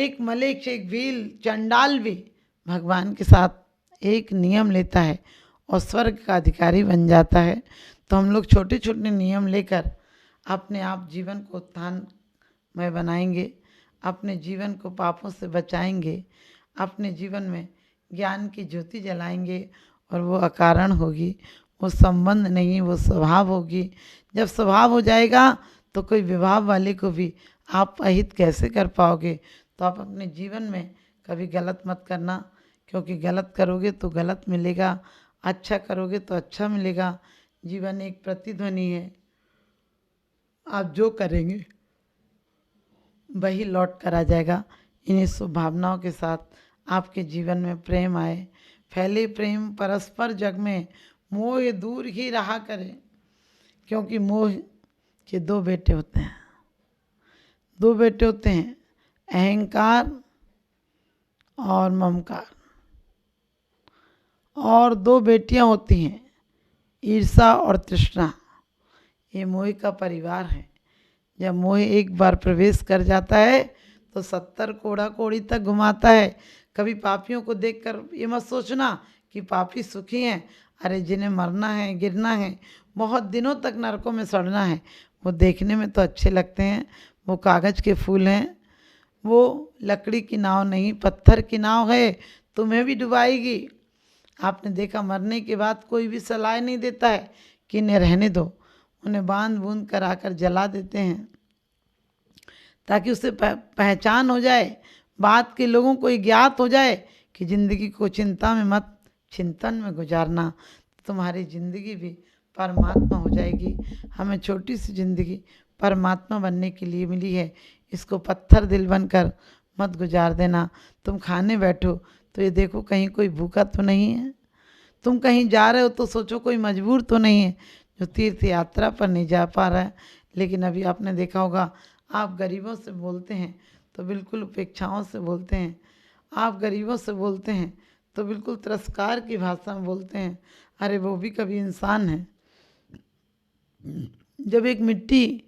एक मलेच्छ, एक भील, चंडाल भी भगवान के साथ एक नियम लेता है और स्वर्ग का अधिकारी बन जाता है। तो हम लोग छोटे छोटे नियम लेकर अपने आप जीवन को उत्थानमय बनाएंगे, अपने जीवन को पापों से बचाएंगे, अपने जीवन में ज्ञान की ज्योति जलाएंगे और वो अकारण होगी, वो संबंध नहीं, वो स्वभाव होगी। जब स्वभाव हो जाएगा तो कोई विवाह वाले को भी आप अहित कैसे कर पाओगे। तो आप अपने जीवन में कभी गलत मत करना, क्योंकि गलत करोगे तो गलत मिलेगा, अच्छा करोगे तो अच्छा मिलेगा। जीवन एक प्रतिध्वनि है, आप जो करेंगे वही लौट कर आ जाएगा। इन्हीं शुभ भावनाओं के साथ आपके जीवन में प्रेम आए, फैले प्रेम परस्पर जग में, मोह दूर ही रहा करे। क्योंकि मोह के दो बेटे होते हैं, दो बेटे होते हैं, अहंकार और ममकार, और दो बेटियां होती हैं, ईर्षा और तृष्णा। ये मोह का परिवार है। जब मोह एक बार प्रवेश कर जाता है तो 70 कोड़ा कोड़ी तक घुमाता है। कभी पापियों को देखकर ये मत सोचना कि पापी सुखी हैं, अरे जिन्हें मरना है, गिरना है, बहुत दिनों तक नरकों में सड़ना है, वो देखने में तो अच्छे लगते हैं, वो कागज़ के फूल हैं, वो लकड़ी की नाव नहीं पत्थर की नाव है, तुम्हें भी डुबाएगी। आपने देखा मरने के बाद कोई भी सलाह नहीं देता है कि इन्हें रहने दो, उन्हें बांध बूंद कर आकर जला देते हैं ताकि उसे पहचान हो जाए, बाद के लोगों को ज्ञात हो जाए कि ज़िंदगी को चिंता में मत चिंतन में गुजारना, तुम्हारी ज़िंदगी भी परमात्मा हो जाएगी। हमें छोटी सी ज़िंदगी परमात्मा बनने के लिए मिली है, इसको पत्थर दिल बनकर मत गुजार देना। तुम खाने बैठो तो ये देखो कहीं कोई भूखा तो नहीं है, तुम कहीं जा रहे हो तो सोचो कोई मजबूर तो नहीं है जो तीर्थ यात्रा पर नहीं जा पा रहा है। लेकिन अभी आपने देखा होगा, आप गरीबों से बोलते हैं तो बिल्कुल उपेक्षाओं से बोलते हैं, आप गरीबों से बोलते हैं तो बिल्कुल तिरस्कार की भाषा में बोलते हैं। अरे वो भी कभी इंसान है। जब एक मिट्टी,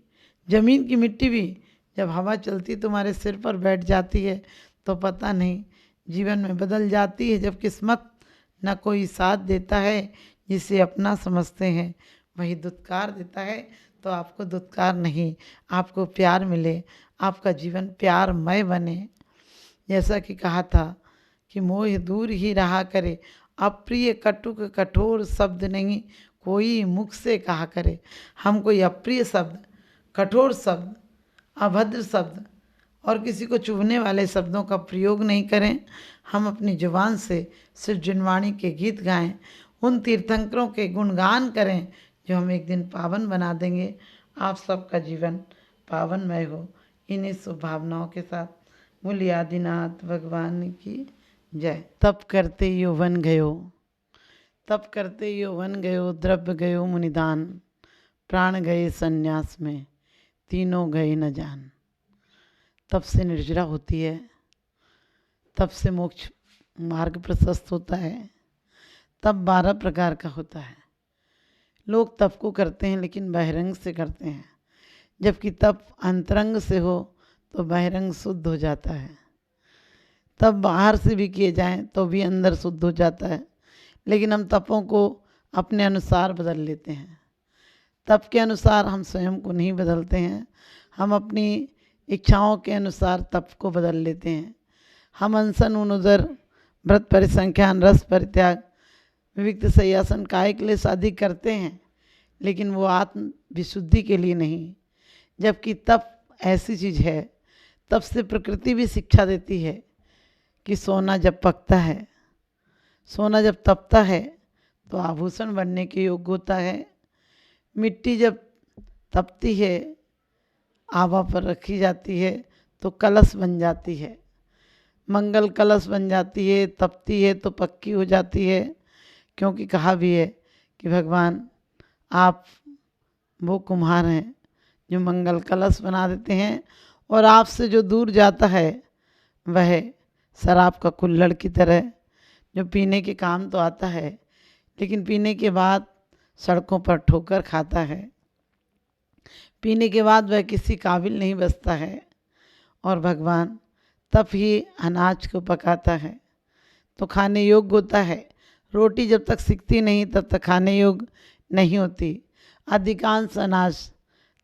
ज़मीन की मिट्टी भी जब हवा चलती तुम्हारे सिर पर बैठ जाती है तो पता नहीं जीवन में बदल जाती है। जब किस्मत न कोई साथ देता है, जिसे अपना समझते हैं वही दुत्कार देता है, तो आपको दुत्कार नहीं, आपको प्यार मिले, आपका जीवन प्यारमय बने। जैसा कि कहा था कि मोह दूर ही रहा करे, अप्रिय कटुक कठोर शब्द नहीं कोई मुख से कहा करे। हम कोई अप्रिय शब्द, कठोर शब्द, अभद्र शब्द और किसी को चुभने वाले शब्दों का प्रयोग नहीं करें। हम अपनी जुबान से सिर्फ जिनवाणी के गीत गाएं, उन तीर्थंकरों के गुणगान करें जो हम एक दिन पावन बना देंगे। आप सबका जीवन पावनमय हो। इन्हीं शुभ भावनाओं के साथ बोलिए आदिनाथ भगवान की जय। तप करते यौवन गयो, तप करते यौवन गयो, द्रव्य गयो मुनिदान, प्राण गए संन्यास में, तीनों गए न जान। तप से निर्जरा होती है, तप से मोक्ष मार्ग प्रशस्त होता है। तप 12 प्रकार का होता है। लोग तप को करते हैं लेकिन बहिरंग से करते हैं, जबकि तप अंतरंग से हो तो बहिरंग शुद्ध हो जाता है। तप बाहर से भी किए जाएं तो भी अंदर शुद्ध हो जाता है, लेकिन हम तपों को अपने अनुसार बदल लेते हैं। तप के अनुसार हम स्वयं को नहीं बदलते हैं, हम अपनी इच्छाओं के अनुसार तप को बदल लेते हैं। हम अनशन उनुदर व्रत परिसंख्यान रस परित्याग विविक्त सयासन काय क्लेश आदि करते हैं, लेकिन वो आत्म विशुद्धि के लिए नहीं। जबकि तप ऐसी चीज़ है, तप से प्रकृति भी शिक्षा देती है कि सोना जब पकता है, सोना जब तपता है तो आभूषण बनने के योग्य होता है। मिट्टी जब तपती है, आवा पर रखी जाती है तो कलश बन जाती है, मंगल कलश बन जाती है, तपती है तो पक्की हो जाती है। क्योंकि कहा भी है कि भगवान आप वो कुम्हार हैं जो मंगल कलश बना देते हैं, और आपसे जो दूर जाता है वह शराब का कुल्हड़ की तरह, जो पीने के काम तो आता है लेकिन पीने के बाद सड़कों पर ठोकर खाता है, पीने के बाद वह किसी काबिल नहीं बचता है। और भगवान तप ही अनाज को पकाता है तो खाने योग्य होता है। रोटी जब तक सिकती नहीं तब तक खाने योग्य नहीं होती। अधिकांश अनाज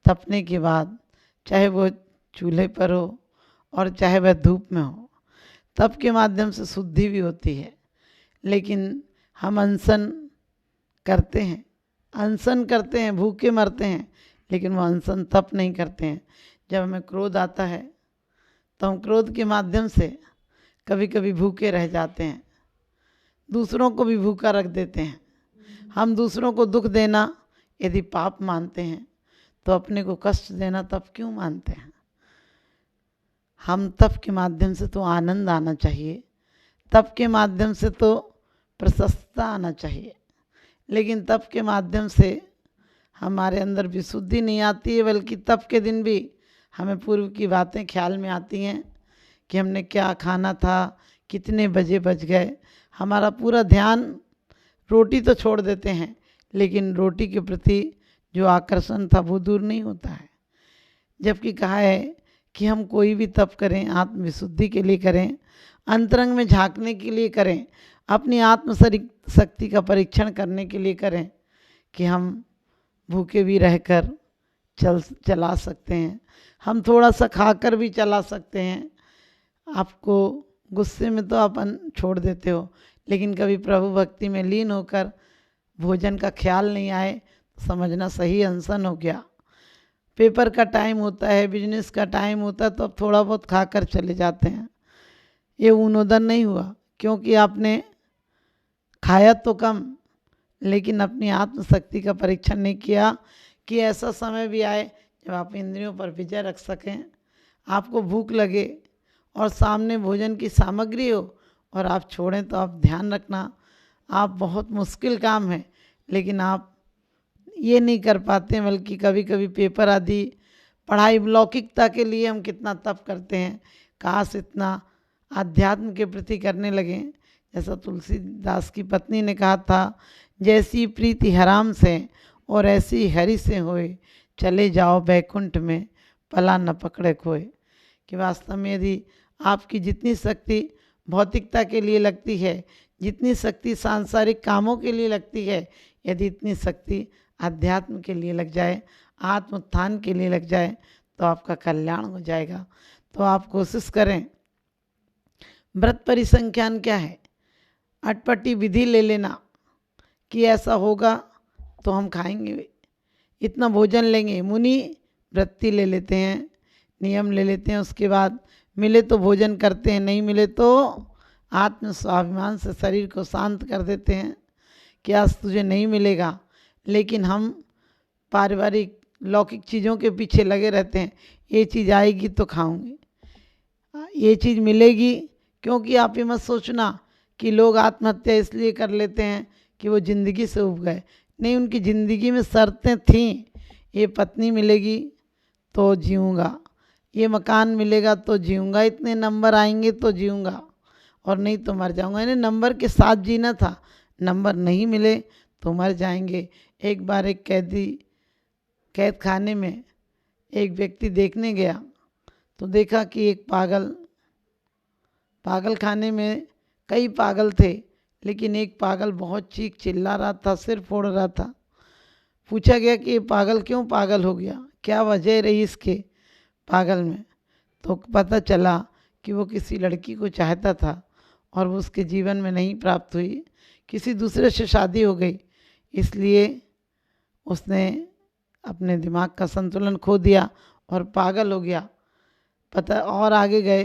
तपने के बाद, चाहे वो चूल्हे पर हो और चाहे वह धूप में हो, तप के माध्यम से शुद्धि भी होती है। लेकिन हम अनशन करते हैं, भूखे मरते हैं, लेकिन वो अनशन तप नहीं करते हैं। जब हमें क्रोध आता है तो हम क्रोध के माध्यम से कभी कभी भूखे रह जाते हैं, दूसरों को भी भूखा रख देते हैं। हम दूसरों को दुख देना यदि पाप मानते हैं तो अपने को कष्ट देना तप क्यों मानते हैं? हम तप के माध्यम से तो आनंद आना चाहिए, तप के माध्यम से तो प्रशस्तता आना चाहिए, लेकिन तप के माध्यम से हमारे अंदर विशुद्धि नहीं आती है, बल्कि तप के दिन भी हमें पूर्व की बातें ख्याल में आती हैं कि हमने क्या खाना था, कितने बजे बज गए। हमारा पूरा ध्यान रोटी तो छोड़ देते हैं, लेकिन रोटी के प्रति जो आकर्षण था वो दूर नहीं होता है। जबकि कहा है कि हम कोई भी तप करें आत्मविशुद्धि के लिए करें, अंतरंग में झांकने के लिए करें, अपनी आत्म शक्ति का करने के लिए करें कि हम भूखे भी रहकर चला सकते हैं, हम थोड़ा सा खाकर भी चला सकते हैं। आपको गुस्से में तो आप छोड़ देते हो, लेकिन कभी प्रभु भक्ति में लीन होकर भोजन का ख्याल नहीं आए तो समझना सही अनशन हो गया। पेपर का टाइम होता है, बिजनेस का टाइम होता है, तो अब थोड़ा बहुत खाकर चले जाते हैं। ये ऊनोदन नहीं हुआ, क्योंकि आपने खाया तो कम, लेकिन अपनी आत्मशक्ति का परीक्षण नहीं किया कि ऐसा समय भी आए जब आप इंद्रियों पर विजय रख सकें। आपको भूख लगे और सामने भोजन की सामग्री हो और आप छोड़ें तो आप ध्यान रखना, आप बहुत मुश्किल काम है, लेकिन आप ये नहीं कर पाते, बल्कि कभी कभी पेपर आदि पढ़ाई लौकिकता के लिए हम कितना तप करते हैं। काश इतना आध्यात्म के प्रति करने लगें। जैसा तुलसीदास की पत्नी ने कहा था, जैसी प्रीति हराम से और ऐसी हरि से होए, चले जाओ बैकुंठ में पला न पकड़े खोए। कि वास्तव में यदि आपकी जितनी शक्ति भौतिकता के लिए लगती है, जितनी शक्ति सांसारिक कामों के लिए लगती है, यदि इतनी शक्ति अध्यात्म के लिए लग जाए, आत्म उत्थान के लिए लग जाए, तो आपका कल्याण हो जाएगा। तो आप कोशिश करें। व्रत परिसंख्यान क्या है? अटपटी विधि ले लेना कि ऐसा होगा तो हम खाएंगे, इतना भोजन लेंगे। मुनि वृत्ति ले लेते हैं, नियम ले लेते हैं, उसके बाद मिले तो भोजन करते हैं, नहीं मिले तो आत्म स्वाभिमान से शरीर को शांत कर देते हैं कि आज तुझे नहीं मिलेगा। लेकिन हम पारिवारिक लौकिक चीज़ों के पीछे लगे रहते हैं, ये चीज़ आएगी तो खाऊंगी, ये चीज़ मिलेगी। क्योंकि आप ये मत सोचना कि लोग आत्महत्या इसलिए कर लेते हैं कि वो ज़िंदगी से उब गए। नहीं, उनकी ज़िंदगी में शर्तें थीं, ये पत्नी मिलेगी तो जीऊँगा, ये मकान मिलेगा तो जीऊँगा, इतने नंबर आएंगे तो जीऊँगा, और नहीं तो मर जाऊँगा। इन्हें नंबर के साथ जीना था, नंबर नहीं मिले तो मर जाएंगे। एक बार एक कैद खाने में एक व्यक्ति देखने गया तो देखा कि एक पागल खाने में कई पागल थे, लेकिन एक पागल बहुत चीख चिल्ला रहा था, सिर फोड़ रहा था। पूछा गया कि ये पागल क्यों पागल हो गया, क्या वजह रही इसके पागल में? तो पता चला कि वो किसी लड़की को चाहता था और वो उसके जीवन में नहीं प्राप्त हुई, किसी दूसरे से शादी हो गई, इसलिए उसने अपने दिमाग का संतुलन खो दिया और पागल हो गया। पता और आगे गए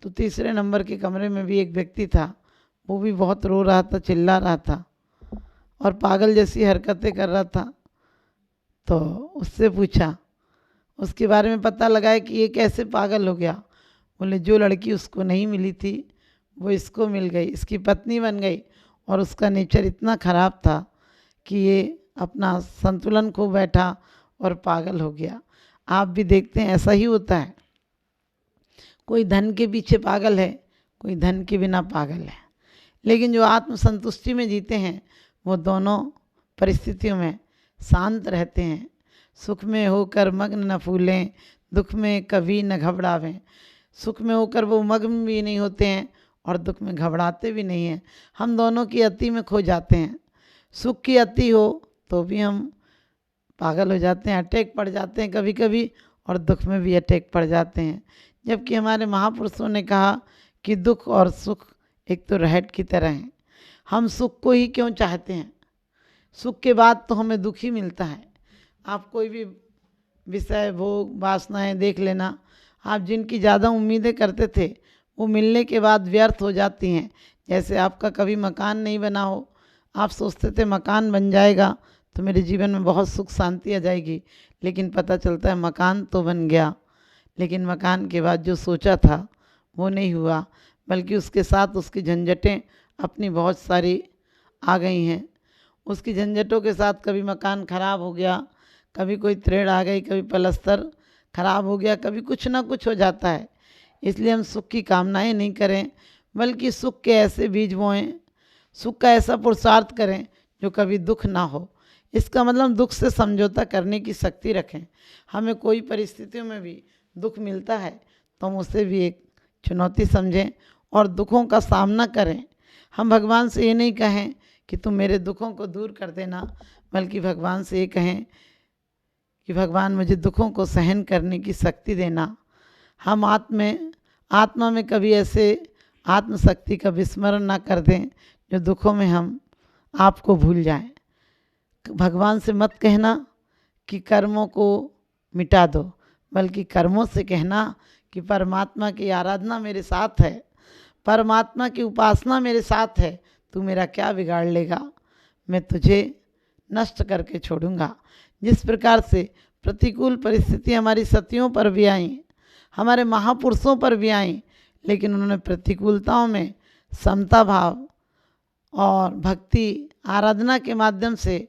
तो तीसरे नंबर के कमरे में भी एक व्यक्ति था, वो भी बहुत रो रहा था, चिल्ला रहा था और पागल जैसी हरकतें कर रहा था। तो उससे पूछा, उसके बारे में पता लगाया कि ये कैसे पागल हो गया। बोले जो लड़की उसको नहीं मिली थी वो इसको मिल गई, इसकी पत्नी बन गई, और उसका नेचर इतना ख़राब था कि ये अपना संतुलन खो बैठा और पागल हो गया। आप भी देखते हैं ऐसा ही होता है। कोई धन के पीछे पागल है, कोई धन के बिना पागल है, लेकिन जो आत्मसंतुष्टि में जीते हैं वो दोनों परिस्थितियों में शांत रहते हैं। सुख में होकर मग्न न फूलें, दुख में कभी न घबरावें। सुख में होकर वो मग्न भी नहीं होते हैं और दुख में घबराते भी नहीं हैं। हम दोनों की अति में खो जाते हैं। सुख की अति हो तो भी हम पागल हो जाते हैं, अटैक पड़ जाते हैं कभी कभी, और दुख में भी अटैक पड़ जाते हैं। जबकि हमारे महापुरुषों ने कहा कि दुख और सुख एक तो रहट की तरह हैं। हम सुख को ही क्यों चाहते हैं? सुख के बाद तो हमें दुख ही मिलता है। आप कोई भी विषय, भोग, वासनाएं देख लेना, आप जिनकी ज़्यादा उम्मीदें करते थे वो मिलने के बाद व्यर्थ हो जाती हैं। जैसे आपका कभी मकान नहीं बना हो, आप सोचते थे मकान बन जाएगा तो मेरे जीवन में बहुत सुख शांति आ जाएगी, लेकिन पता चलता है मकान तो बन गया, लेकिन मकान के बाद जो सोचा था वो नहीं हुआ, बल्कि उसके साथ उसकी झंझटें अपनी बहुत सारी आ गई हैं। उसकी झंझटों के साथ कभी मकान खराब हो गया, कभी कोई त्रेड़ आ गई, कभी पलस्तर खराब हो गया, कभी कुछ ना कुछ हो जाता है। इसलिए हम सुख की कामनाएं नहीं करें, बल्कि सुख के ऐसे बीज बोएं, सुख का ऐसा पुरुषार्थ करें जो कभी दुख ना हो। इसका मतलब दुख से समझौता करने की शक्ति रखें। हमें कोई परिस्थितियों में भी दुख मिलता है तो हम उसे भी एक चुनौती समझें और दुखों का सामना करें। हम भगवान से ये नहीं कहें कि तुम मेरे दुखों को दूर कर देना, बल्कि भगवान से ये कहें कि भगवान मुझे दुखों को सहन करने की शक्ति देना। हम आत्मा में कभी ऐसे आत्मशक्ति का विस्मरण ना कर दें जो दुखों में हम आपको भूल जाएं। भगवान से मत कहना कि कर्मों को मिटा दो, बल्कि कर्मों से कहना कि परमात्मा की आराधना मेरे साथ है, परमात्मा की उपासना मेरे साथ है, तू मेरा क्या बिगाड़ लेगा, मैं तुझे नष्ट करके छोड़ूंगा। जिस प्रकार से प्रतिकूल परिस्थिति हमारी सतियों पर भी आई, हमारे महापुरुषों पर भी आई, लेकिन उन्होंने प्रतिकूलताओं में समता भाव और भक्ति आराधना के माध्यम से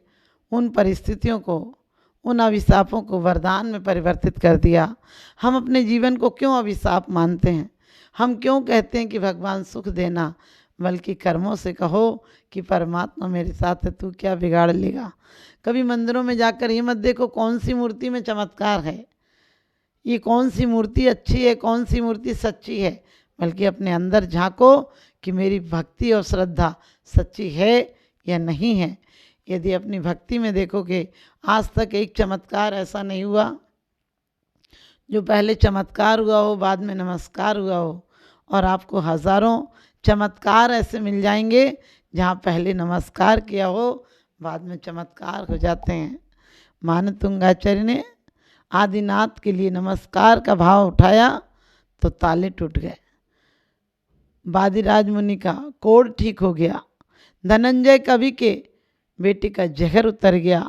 उन परिस्थितियों को, उन अभिशापों को वरदान में परिवर्तित कर दिया। हम अपने जीवन को क्यों अभिशाप मानते हैं? हम क्यों कहते हैं कि भगवान सुख देना, बल्कि कर्मों से कहो कि परमात्मा मेरे साथ है, तू क्या बिगाड़ लेगा। कभी मंदिरों में जाकर ये मत देखो कौन सी मूर्ति में चमत्कार है, ये कौन सी मूर्ति अच्छी है, कौन सी मूर्ति सच्ची है, बल्कि अपने अंदर झांको कि मेरी भक्ति और श्रद्धा सच्ची है या नहीं है। यदि अपनी भक्ति में देखोगे, आज तक एक चमत्कार ऐसा नहीं हुआ जो पहले चमत्कार हुआ हो बाद में नमस्कार हुआ हो, और आपको हजारों चमत्कार ऐसे मिल जाएंगे जहाँ पहले नमस्कार किया हो बाद में चमत्कार हो जाते हैं। मानतुंगाचार्य ने आदिनाथ के लिए नमस्कार का भाव उठाया तो ताले टूट गए, वादिराज मुनि का कोढ़ ठीक हो गया, धनंजय कवि के बेटी का जहर उतर गया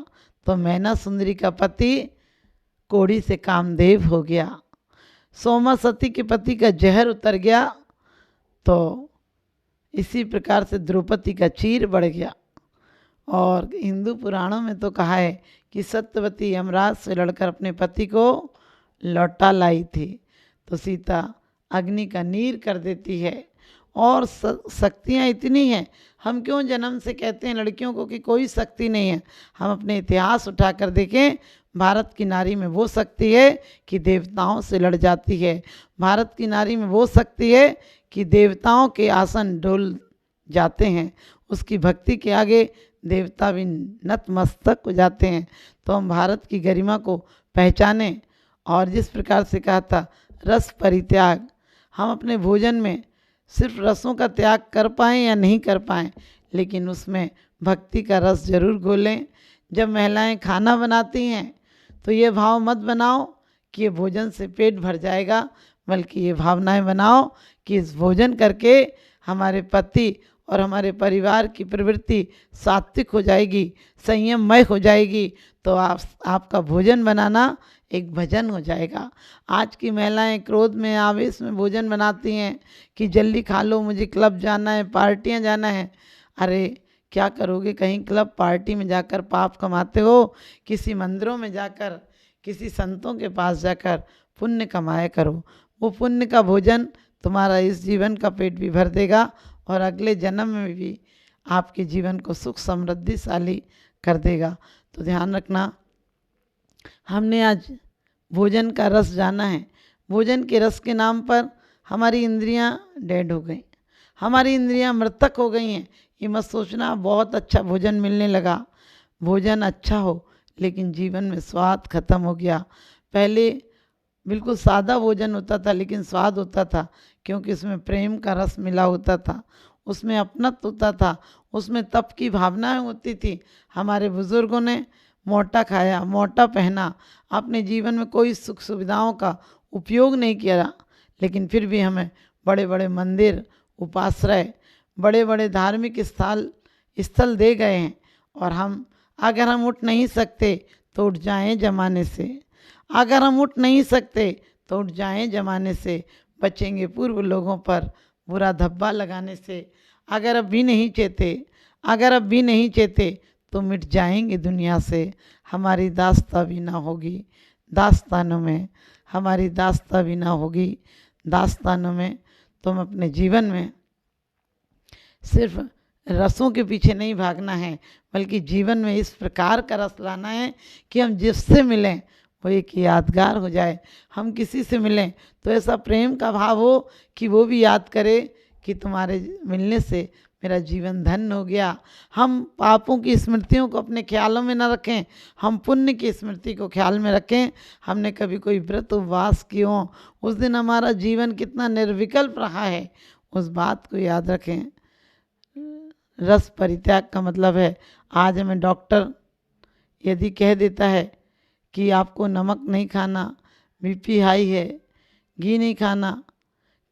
तो मैना सुंदरी का पति कोढ़ी से कामदेव हो गया, सोमा सती के पति का जहर उतर गया तो इसी प्रकार से द्रौपदी का चीर बढ़ गया। और हिंदू पुराणों में तो कहा है कि सत्यवती यमराज से लड़कर अपने पति को लौटा लाई थी, तो सीता अग्नि का नीर कर देती है। और शक्तियाँ इतनी हैं, हम क्यों जन्म से कहते हैं लड़कियों को कि कोई शक्ति नहीं है? हम अपने इतिहास उठाकर देखें, भारत की नारी में वो शक्ति है कि देवताओं से लड़ जाती है, भारत की नारी में वो शक्ति है कि देवताओं के आसन डोल जाते हैं, उसकी भक्ति के आगे देवता भी नतमस्तक हो जाते हैं। तो हम भारत की गरिमा को पहचानें। और जिस प्रकार से कहा था रस परित्याग, हम अपने भोजन में सिर्फ रसों का त्याग कर पाएँ या नहीं कर पाएँ, लेकिन उसमें भक्ति का रस जरूर घोलें। जब महिलाएं खाना बनाती हैं तो ये भाव मत बनाओ कि ये भोजन से पेट भर जाएगा, बल्कि ये भावनाएं बनाओ कि इस भोजन करके हमारे पति और हमारे परिवार की प्रवृत्ति सात्विक हो जाएगी, संयममय हो जाएगी, तो आपका भोजन बनाना एक भजन हो जाएगा। आज की महिलाएं क्रोध में, आवेश में भोजन बनाती हैं कि जल्दी खा लो, मुझे क्लब जाना है, पार्टियां जाना है। अरे क्या करोगे? कहीं क्लब पार्टी में जाकर पाप कमाते हो? किसी मंदिरों में जाकर, किसी संतों के पास जाकर पुण्य कमाया करो। वो पुण्य का भोजन तुम्हारा इस जीवन का पेट भी भर देगा और अगले जन्म में भी आपके जीवन को सुख समृद्धिशाली कर देगा। तो ध्यान रखना, हमने आज भोजन का रस जाना है। भोजन के रस के नाम पर हमारी इंद्रियां डेड हो गई, हमारी इंद्रियां मृतक हो गई हैं। ये मत सोचना बहुत अच्छा भोजन मिलने लगा, भोजन अच्छा हो लेकिन जीवन में स्वाद खत्म हो गया। पहले बिल्कुल सादा भोजन होता था लेकिन स्वाद होता था, क्योंकि उसमें प्रेम का रस मिला होता था, उसमें अपनत्व होता था, उसमें तप की भावनाएं होती थी। हमारे बुजुर्गों ने मोटा खाया, मोटा पहना, अपने जीवन में कोई सुख सुविधाओं का उपयोग नहीं किया, लेकिन फिर भी हमें बड़े बड़े मंदिर, उपाश्रय, बड़े बड़े धार्मिक स्थल दे गए हैं। और अगर हम उठ नहीं सकते तो उठ जाएं जमाने से, अगर हम उठ नहीं सकते तो उठ जाएं जमाने से, बचेंगे पूर्व लोगों पर बुरा धब्बा लगाने से। अगर अब भी नहीं चेते, अगर अब भी नहीं चेते तो मिट जाएंगे दुनिया से। हमारी दास्ता भी ना होगी दास्तानों में, हमारी दास्ता भी ना होगी दास्तानों में। तुम अपने जीवन में सिर्फ रसों के पीछे नहीं भागना है, बल्कि जीवन में इस प्रकार का रस लाना है कि हम जिससे मिलें वो एक यादगार हो जाए। हम किसी से मिलें तो ऐसा प्रेम का भाव हो कि वो भी याद करे कि तुम्हारे मिलने से मेरा जीवन धन्य हो गया। हम पापों की स्मृतियों को अपने ख्यालों में न रखें, हम पुण्य की स्मृति को ख्याल में रखें। हमने कभी कोई व्रत उपवास किए हों, उस दिन हमारा जीवन कितना निर्विकल्प रहा है, उस बात को याद रखें। रस परित्याग का मतलब है, आज हमें डॉक्टर यदि कह देता है कि आपको नमक नहीं खाना, बीपी हाई है, घी नहीं खाना,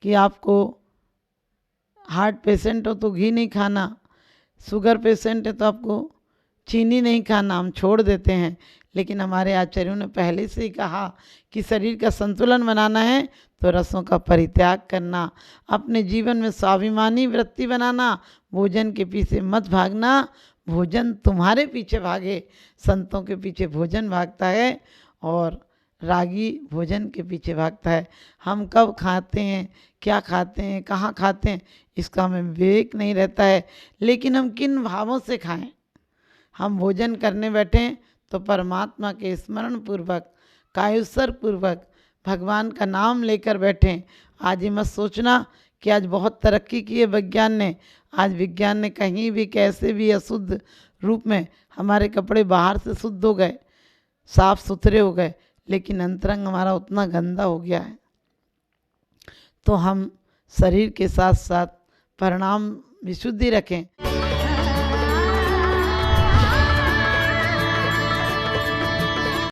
कि आपको हार्ट पेशेंट हो तो घी नहीं खाना, शुगर पेशेंट है तो आपको चीनी नहीं खाना, हम छोड़ देते हैं। लेकिन हमारे आचार्यों ने पहले से ही कहा कि शरीर का संतुलन बनाना है तो रसों का परित्याग करना, अपने जीवन में स्वाभिमानी वृत्ति बनाना, भोजन के पीछे मत भागना, भोजन तुम्हारे पीछे भागे। संतों के पीछे भोजन भागता है और रागी भोजन के पीछे भागता है। हम कब खाते हैं, क्या खाते हैं, कहाँ खाते हैं, इसका हमें विवेक नहीं रहता है। लेकिन हम किन भावों से खाएं। हम भोजन करने बैठें तो परमात्मा के स्मरण पूर्वक, कायुस्वर पूर्वक भगवान का नाम लेकर बैठें। आज ये मत सोचना कि आज बहुत तरक्की की है विज्ञान ने, आज विज्ञान ने कहीं भी कैसे भी अशुद्ध रूप में हमारे कपड़े बाहर से शुद्ध हो गए, साफ सुथरे हो गए, लेकिन अंतरंग हमारा उतना गंदा हो गया है। तो हम शरीर के साथ साथ परिणाम विशुद्धि रखें।